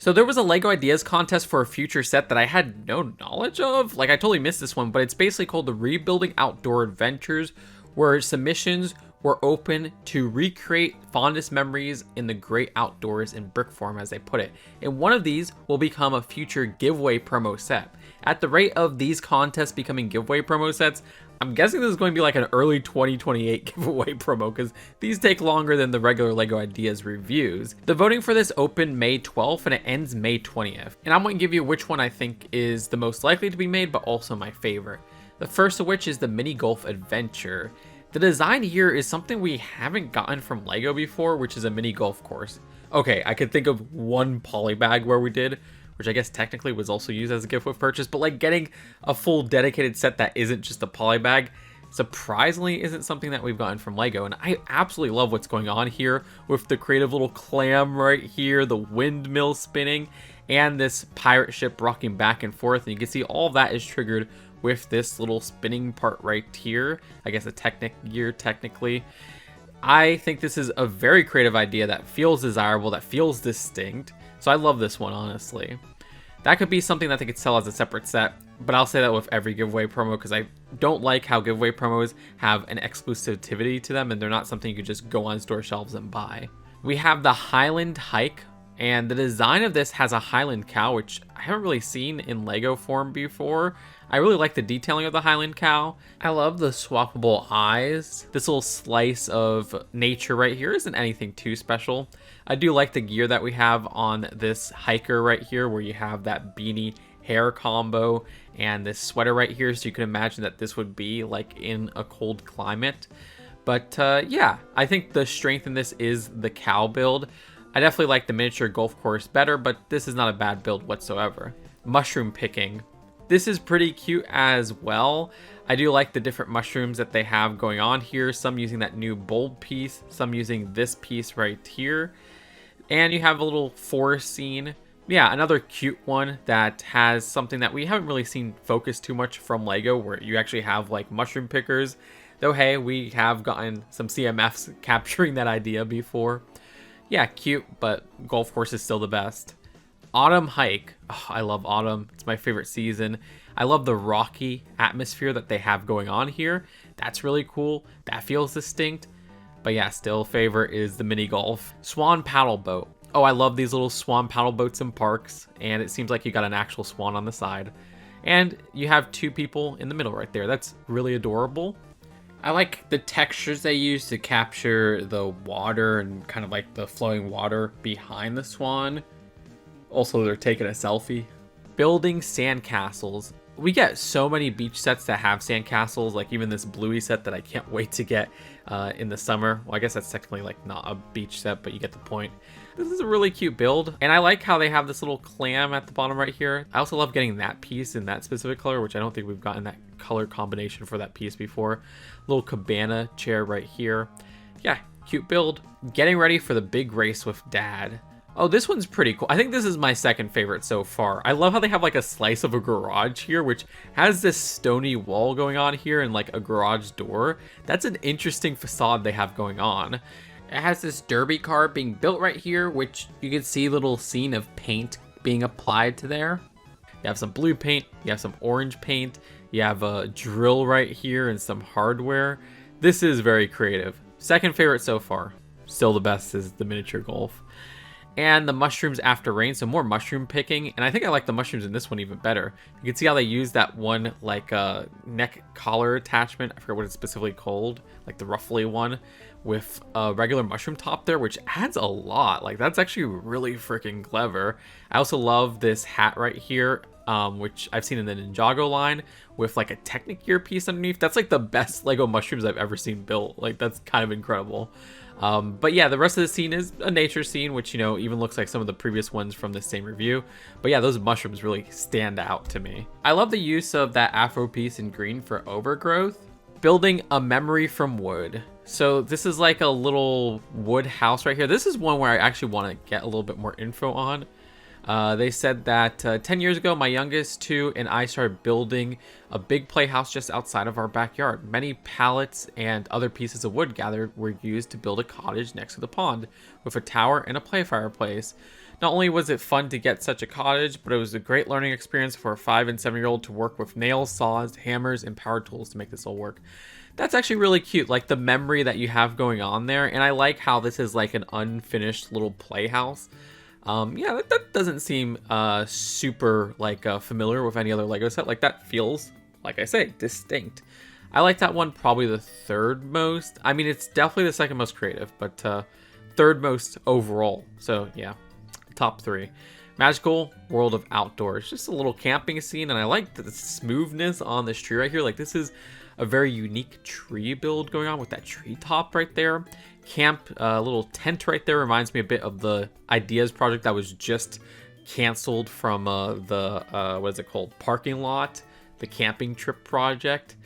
So there was a LEGO Ideas contest for a future set that I had no knowledge of. Like, I totally missed this one, but it's basically called the Rebuilding Outdoor Adventures, where submissions were open to recreate fondest memories in the great outdoors in brick form, as they put it. And one of these will become a future giveaway promo set. At the rate of these contests becoming giveaway promo sets, I'm guessing this is going to be like an early 2028 giveaway promo, because these take longer than the regular LEGO Ideas reviews. The voting for this opened May 12th and it ends May 20th. And I'm going to give you which one I think is the most likely to be made, but also my favorite. The first of which is the Mini Golf Adventure. The design here is something we haven't gotten from LEGO before, which is a mini golf course. Okay, I could think of one polybag where we did, which I guess technically was also used as a gift with purchase, but like getting a full dedicated set that isn't just a polybag surprisingly isn't something that we've gotten from LEGO. And I absolutely love what's going on here with the creative little clam right here, the windmill spinning, and this pirate ship rocking back and forth. And you can see all of that is triggered with this little spinning part right here. I guess a Technic gear technically. I think this is a very creative idea that feels desirable, that feels distinct. So I love this one, honestly. That could be something that they could sell as a separate set, but I'll say that with every giveaway promo because I don't like how giveaway promos have an exclusivity to them and they're not something you could just go on store shelves and buy. We have the Highland Hike, and the design of this has a Highland cow, which I haven't really seen in LEGO form before. I really like the detailing of the Highland cow. I love the swappable eyes. This little slice of nature right here isn't anything too special. I do like the gear that we have on this hiker right here, where you have that beanie hair combo and this sweater right here, so you can imagine that this would be like in a cold climate. But yeah, I think the strength in this is the cow build. I definitely like the miniature golf course better, but this is not a bad build whatsoever. Mushroom picking. This is pretty cute as well. I do like the different mushrooms that they have going on here. Some using that new bold piece, some using this piece right here. And you have a little forest scene. Yeah, another cute one that has something that we haven't really seen focused too much from LEGO, where you actually have like mushroom pickers. Though, hey, we have gotten some CMFs capturing that idea before. Yeah, cute, but golf course is still the best. Autumn Hike. Oh, I love autumn. It's my favorite season. I love the rocky atmosphere that they have going on here. That's really cool. That feels distinct. But yeah, still favorite is the mini golf. Swan paddle boat. Oh, I love these little swan paddle boats in parks. And it seems like you got an actual swan on the side. And you have two people in the middle right there. That's really adorable. I like the textures they use to capture the water and kind of like the flowing water behind the swan. Also, they're taking a selfie. Building sandcastles. We get so many beach sets that have sandcastles, like even this bluey set that I can't wait to get in the summer. Well, I guess that's technically like not a beach set, but you get the point. This is a really cute build, and I like how they have this little clam at the bottom right here. I also love getting that piece in that specific color, which I don't think we've gotten that color combination for that piece before. Little cabana chair right here. Yeah, cute build. Getting ready for the big race with Dad. Oh, this one's pretty cool. I think this is my second favorite so far. I love how they have like a slice of a garage here, which has this stony wall going on here and like a garage door. That's an interesting facade they have going on. It has this derby car being built right here, which you can see a little scene of paint being applied to there. You have some blue paint, you have some orange paint, you have a drill right here and some hardware. This is very creative. Second favorite so far. Still the best is the miniature golf. And the mushrooms after rain, so more mushroom picking. And I think I like the mushrooms in this one even better. You can see how they use that one like neck collar attachment. I forget what it's specifically called, like the ruffly one, with a regular mushroom top there, which adds a lot. Like that's actually really freaking clever. I also love this hat right here, which I've seen in the Ninjago line with like a Technic gear piece underneath. That's like the best Lego mushrooms I've ever seen built. Like that's kind of incredible. But yeah, the rest of the scene is a nature scene, which, you know, even looks like some of the previous ones from the same review. But yeah, those mushrooms really stand out to me. I love the use of that Afro piece in green for overgrowth. Building a memory from wood. So this is like a little wood house right here. This is one where I actually want to get a little bit more info on. They said that 10 years ago, my youngest two and I started building a big playhouse just outside of our backyard. Many pallets and other pieces of wood gathered were used to build a cottage next to the pond with a tower and a play fireplace. Not only was it fun to get such a cottage, but it was a great learning experience for a 5 and 7-year-old to work with nails, saws, hammers, and power tools to make this all work. That's actually really cute, like the memory that you have going on there, and I like how this is like an unfinished little playhouse. Yeah, that doesn't seem super like familiar with any other Lego set. Like that feels, like I say, distinct. I like that one probably the third most. I mean, it's definitely the second most creative, but third most overall. So yeah, top 3. Magical World of Outdoors. Just a little camping scene, and I like the smoothness on this tree right here. Like this is a very unique tree build going on with that tree top right there. Camp, little tent right there reminds me a bit of the Ideas project that was just canceled from the what is it called? Parking lot, the camping trip project.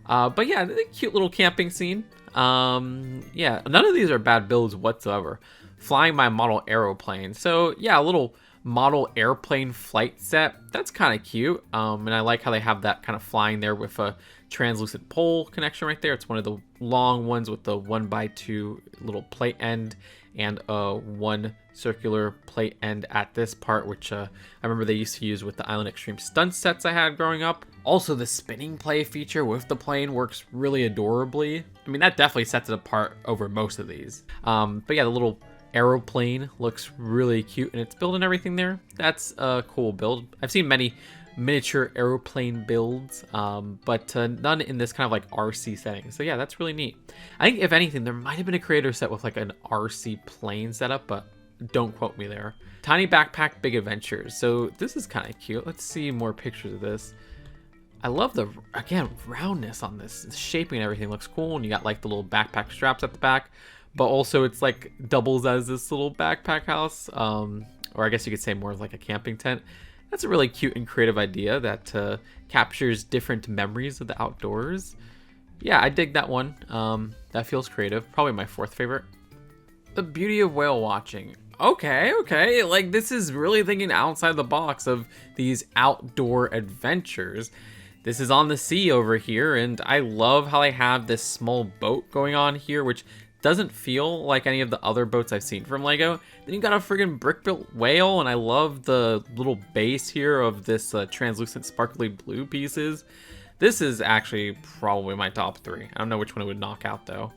But yeah, the cute little camping scene. Yeah, none of these are bad builds whatsoever. Flying my model aeroplane. So yeah, a little model airplane flight set. That's kind of cute. And I like how they have that kind of flying there with a translucent pole connection right there. It's one of the long ones with the 1x2 little plate end and one circular plate end at this part, which I remember they used to use with the Island Extreme stunt sets I had growing up. Also, the spinning play feature with the plane works really adorably. I mean, that definitely sets it apart over most of these. But yeah, the little aeroplane looks really cute, and it's building everything there. That's a cool build. I've seen many miniature aeroplane builds, but none in this kind of like RC setting. So yeah, that's really neat. I think if anything, there might have been a creator set with like an RC plane setup, but don't quote me there. Tiny backpack, big adventures. So this is kind of cute. Let's see more pictures of this. I love the, again, roundness on this. The shaping and everything looks cool, and you got like the little backpack straps at the back, but also it's like doubles as this little backpack house, or I guess you could say more of like a camping tent. That's a really cute and creative idea that captures different memories of the outdoors. Yeah, I dig that one. That feels creative. Probably my 4th favorite. The beauty of whale watching. Okay. Like this is really thinking outside the box of these outdoor adventures. This is on the sea over here, and I love how they have this small boat going on here, which doesn't feel like any of the other boats I've seen from Lego. Then you got a friggin' brick-built whale, and I love the little base here of this translucent sparkly blue pieces. This is actually probably my top 3. I don't know which one it would knock out, though.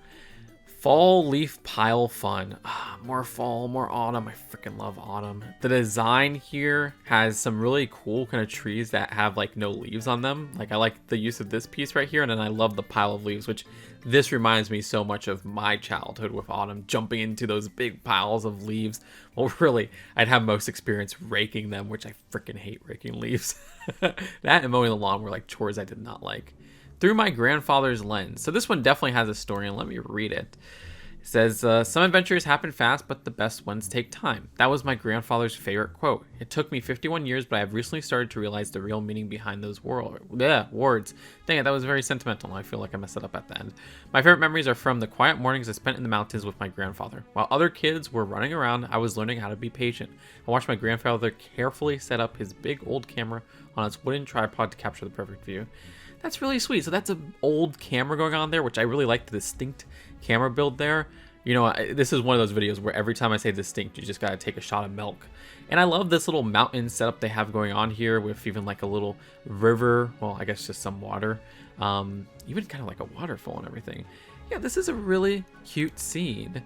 Fall leaf pile fun. More fall, more autumn. I freaking love autumn. The design here has some really cool kind of trees that have like no leaves on them. Like I like the use of this piece right here, and then I love the pile of leaves, which this reminds me so much of my childhood with autumn, jumping into those big piles of leaves. Well, really, I'd have most experience raking them, which I freaking hate raking leaves. That and mowing the lawn were like chores I did not like. Through my grandfather's lens. So this one definitely has a story, and let me read it. It says, some adventures happen fast, but the best ones take time. That was my grandfather's favorite quote. It took me 51 years, but I have recently started to realize the real meaning behind those words. Dang it, that was very sentimental. I feel like I messed it up at the end. My favorite memories are from the quiet mornings I spent in the mountains with my grandfather. While other kids were running around, I was learning how to be patient. I watched my grandfather carefully set up his big old camera on its wooden tripod to capture the perfect view. That's really sweet. So that's an old camera going on there, which I really like the distinct camera build there. You know, this is one of those videos where every time I say distinct, you just gotta take a shot of milk. And I love this little mountain setup they have going on here with even like a little river. Well, I guess just some water. Even kind of like a waterfall and everything. Yeah, this is a really cute scene.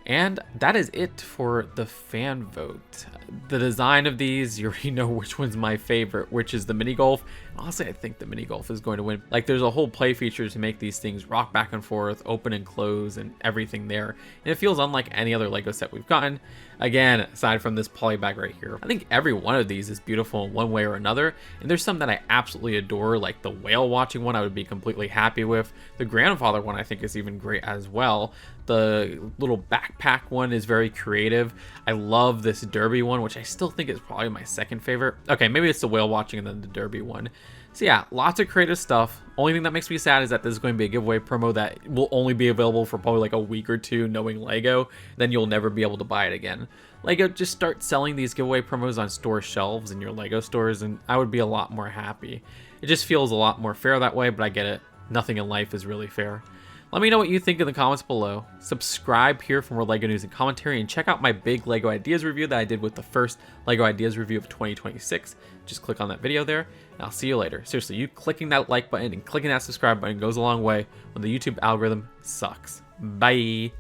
And that is it for the fan vote. The design of these, you already know which one's my favorite, which is the mini golf. Honestly, I think the mini golf is going to win. Like, there's a whole play feature to make these things rock back and forth, open and close, and everything there. And it feels unlike any other Lego set we've gotten. Again, aside from this poly bag right here. I think every one of these is beautiful in one way or another. And there's some that I absolutely adore, like the whale watching one I would be completely happy with. The grandfather one I think is even great as well. The little backpack one is very creative. I love this derby one, which I still think is probably my second favorite. Okay, maybe it's the whale watching and then the derby one. So yeah, lots of creative stuff. Only thing that makes me sad is that this is going to be a giveaway promo that will only be available for probably like a week or two, knowing Lego. Then you'll never be able to buy it again. Lego, just start selling these giveaway promos on store shelves in your Lego stores, and I would be a lot more happy. It just feels a lot more fair that way, but I get it. Nothing in life is really fair. Let me know what you think in the comments below. Subscribe here for more LEGO news and commentary, and check out my big LEGO ideas review that I did with the first LEGO ideas review of 2026. Just click on that video there, and I'll see you later. Seriously, you clicking that like button and clicking that subscribe button goes a long way when the YouTube algorithm sucks. Bye!